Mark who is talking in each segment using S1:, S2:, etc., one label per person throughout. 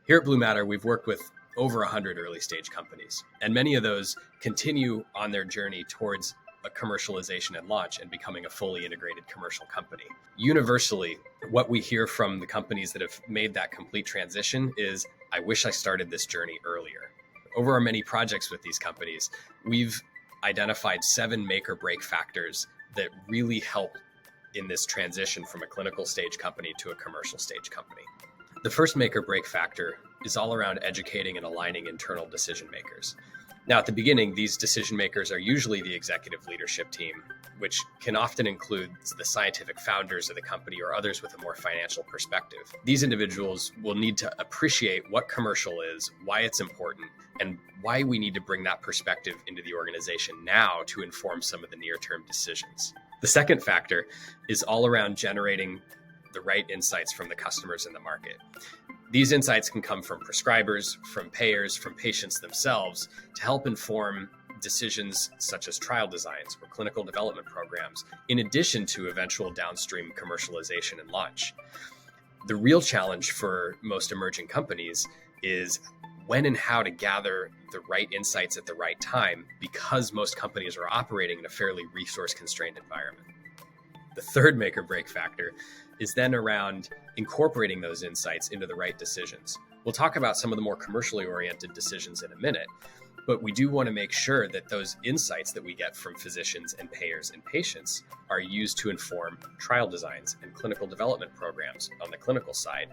S1: Here at Blue Matter, we've worked with over 100 early stage companies, and many of those continue on their journey towards a commercialization and launch and becoming a fully integrated commercial company. Universally, what we hear from the companies that have made that complete transition is, I wish I started this journey earlier. Over our many projects with these companies, we've identified 7 make or break factors that really help in this transition from a clinical stage company to a commercial stage company. The first make or break factor is all around educating and aligning internal decision makers. Now, at the beginning, these decision makers are usually the executive leadership team, which can often include the scientific founders of the company or others with a more financial perspective. These individuals will need to appreciate what commercial is, why it's important, and why we need to bring that perspective into the organization now to inform some of the near-term decisions. The second factor is all around generating the right insights from the customers in the market. These insights can come from prescribers, from payers, from patients themselves to help inform decisions such as trial designs or clinical development programs, in addition to eventual downstream commercialization and launch. The real challenge for most emerging companies is when and how to gather the right insights at the right time, because most companies are operating in a fairly resource-constrained environment. The third make or break factor is then around incorporating those insights into the right decisions. We'll talk about some of the more commercially oriented decisions in a minute, but we do want to make sure that those insights that we get from physicians and payers and patients are used to inform trial designs and clinical development programs on the clinical side,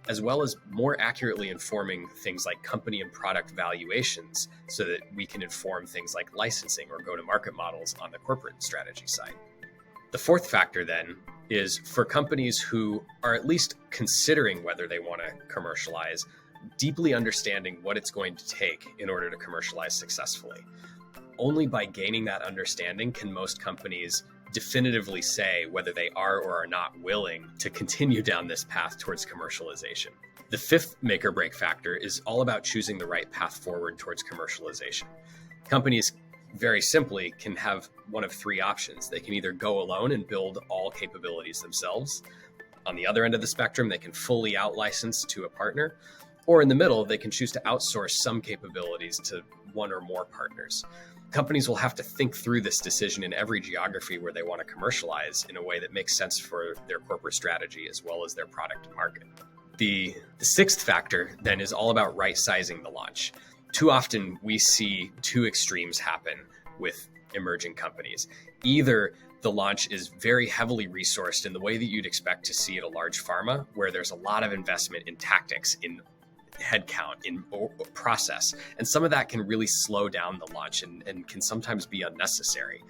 S1: as well as more accurately informing things like company and product valuations so that we can inform things like licensing or go-to-market models on the corporate strategy side. The fourth factor then is for companies who are at least considering whether they want to commercialize, deeply understanding what it's going to take in order to commercialize successfully. Only by gaining that understanding can most companies definitively say whether they are or are not willing to continue down this path towards commercialization. The fifth make or break factor is all about choosing the right path forward towards commercialization. Companies very simply can have one of 3 options. They can either go alone and build all capabilities themselves. On the other end of the spectrum, they can fully out-license to a partner. Or in the middle, they can choose to outsource some capabilities to one or more partners. Companies will have to think through this decision in every geography where they want to commercialize in a way that makes sense for their corporate strategy as well as their product and market. The sixth factor then is all about right-sizing the launch. Too often we see 2 extremes happen with emerging companies. Either the launch is very heavily resourced in the way that you'd expect to see at a large pharma, where there's a lot of investment in tactics, in headcount, in process. And some of that can really slow down the launch and can sometimes be unnecessary.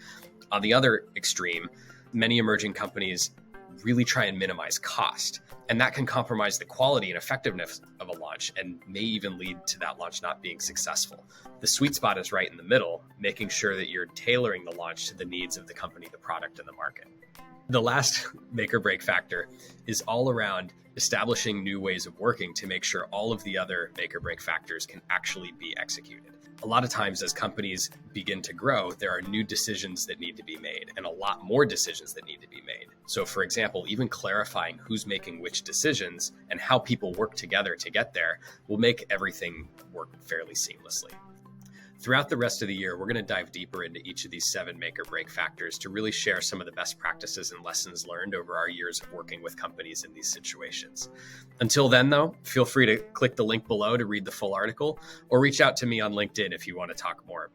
S1: On the other extreme, many emerging companies really try and minimize cost. And that can compromise the quality and effectiveness of a launch and may even lead to that launch not being successful. The sweet spot is right in the middle, making sure that you're tailoring the launch to the needs of the company, the product, and the market. The last make or break factor is all around establishing new ways of working to make sure all of the other make or break factors can actually be executed. A lot of times as companies begin to grow, there are new decisions that need to be made and a lot more decisions that need to be made. So for example, even clarifying who's making which decisions and how people work together to get there will make everything work fairly seamlessly. Throughout the rest of the year, we're going to dive deeper into each of these 7 make or break factors to really share some of the best practices and lessons learned over our years of working with companies in these situations. Until then, though, feel free to click the link below to read the full article or reach out to me on LinkedIn if you want to talk more.